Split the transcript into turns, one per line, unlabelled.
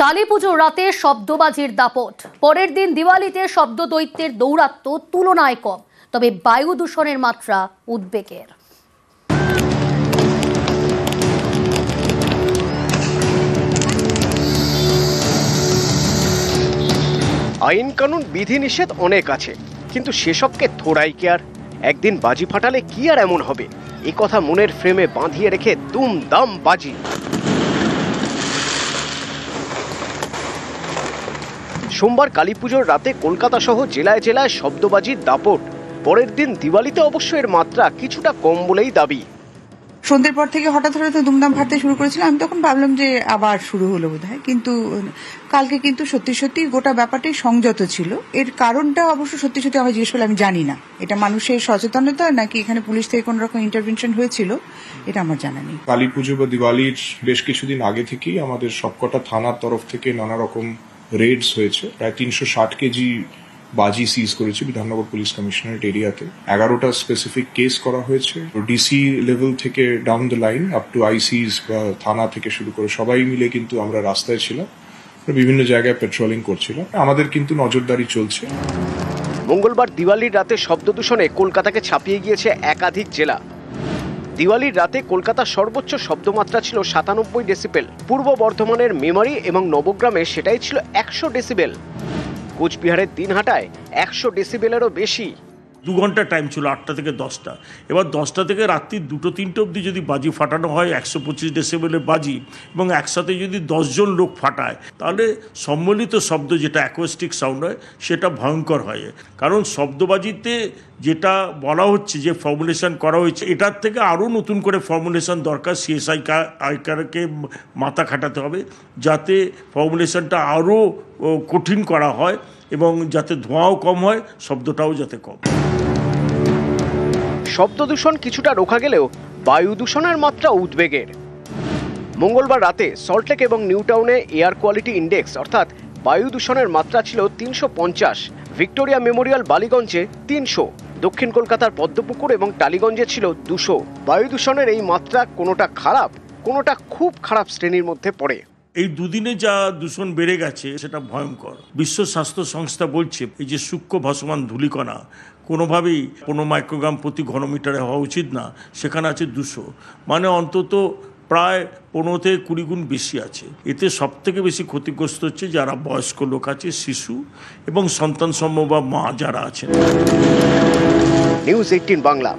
কালীপুজোর রাতে শব্দবাজির দাপট। পরের দিন দিওয়ালিতে শব্দ দৈত্যের দৌরাত্ম্য তুলনায় কম, তবে বায়ু দূষণের মাত্রা উদ্বেগের।
আইন কানুন বিধিনিষেধ অনেক আছে, কিন্তু সেসবকে থোড়াই কেয়ার। একদিন বাজি ফাটালে কি আর এমন হবে, এ কথা মনের ফ্রেমে বাঁধিয়ে রেখে দুমদাম বাজি। সোমবার কালীপুজোর রাতে কলকাতা সহ জেলায় জেলায় শব্দবাজির দাপট। পরের দিন দিওয়ালিতে অবশ্য এর মাত্রা কিছুটা কম বলেই দাবি।
সন্ধ্যের পর থেকে হঠাৎ দুমদাম ফাটতে শুরু করেছিল। আমি তখন ভাবলাম যে আবার শুরু হলো বোধহয়, কিন্তু কালকে কিন্তু সত্যি গোটা ব্যাপারটাই সংযত ছিল। এর কারণটা অবশ্য সত্যি আমি জিজ্ঞেস করলে আমি জানি না এটা মানুষের সচেতনতা নাকি এখানে পুলিশ থেকে কোন রকম ইন্টারভেনশন হয়েছিল, এটা আমার জানা নেই।
কালী পুজো বা দিওয়ালির বেশ কিছুদিন আগে থেকেই আমাদের সবকটা থানার তরফ থেকে নানা রকম রেডস হয়েছে। প্রায় 360 কেজি বাজি সিজ করেছে বিধাননগর পুলিশ কমিশনারেট এরিয়াতে। 11টা স্পেসিফিক কেস করা হয়েছে। ডিসি লেভেল থেকে down the line up to ICs বা থানা থেকে শুরু করে সবাই মিলে কিন্তু আমরা রাস্তায় ছিলাম, বিভিন্ন জায়গায় পেট্রোলিং করছিলাম। আমাদের কিন্তু নজরদারি চলছে।
মঙ্গলবার দিওয়ালির রাতে শব্দ দূষণে কলকাতাকে ছাপিয়ে গিয়েছে একাধিক জেলা। দিওয়ালির রাতে কলকাতার সর্বোচ্চ শব্দমাত্রা ছিল 97 ডেসিবেল। পূর্ব বর্ধমানের মেমারি এবং নবগ্রামে সেটাই ছিল 100 ডেসিবেল। কোচবিহারের দিনহাটায় 100 ডেসিবেলেরও বেশি।
2 ঘন্টা টাইম ছিল, 8টা থেকে 10টা। এবার 10টা থেকে রাত্রি 2-3টে অবধি যদি বাজি ফাটানো হয় 125 ডেসিবেলের বাজি, এবং একসাথে যদি 10 জন লোক ফাটায়, তাহলে সম্মিলিত শব্দ যেটা অ্যাকোস্টিক সাউন্ড হয় সেটা ভয়ঙ্কর হয়। কারণ শব্দবাজিতে যেটা বলা হচ্ছে যে ফর্মুলেশন করা হয়েছে, এটার থেকে আরও নতুন করে ফর্মুলেশন দরকার। সিএসআইকে মাথা খাটাতে হবে যাতে ফর্মুলেশনটা আরও কঠিন করা হয় এবং যাতে ধোঁয়াও কম হয়, শব্দটাও যাতে কম।
শব্দ দূষণ কিছুটা রোখা গেলেও বায়ু দূষণের মাত্রা উদ্বেগের। মঙ্গলবার রাতে সল্টলেক এবং নিউ টাউনে এয়ার কোয়ালিটি ইন্ডেক্স অর্থাৎ বায়ু দূষণের মাত্রা ছিল 350, ভিক্টোরিয়া মেমোরিয়াল বালিগঞ্জে 300, দক্ষিণ কলকাতার পদ্মপুকুর এবং টালিগঞ্জে ছিল 200। বায়ু দূষণের এই মাত্রা কোনোটা খারাপ, কোনোটা খুব খারাপ শ্রেণীর মধ্যে পড়ে।
এই দুদিনে যা দূষণ বেড়ে গেছে সেটা ভয়ঙ্কর। বিশ্ব স্বাস্থ্য সংস্থা বলছে এই যে সূক্ষ্ম ভাসমান ধূলিকণা কোনোভাবেই 15 মাইক্রোগ্রাম প্রতি ঘনমিটারে হওয়া উচিত না, সেখানে আছে 200, মানে অন্তত প্রায় 15 থেকে 20 গুণ বেশি আছে। এতে সবথেকে বেশি ক্ষতিগ্রস্ত হচ্ছে যারা বয়স্ক লোক আছে, শিশু এবং সন্তান সম্ভবা মা যারা আছেন।
নিউজ 18 বাংলা।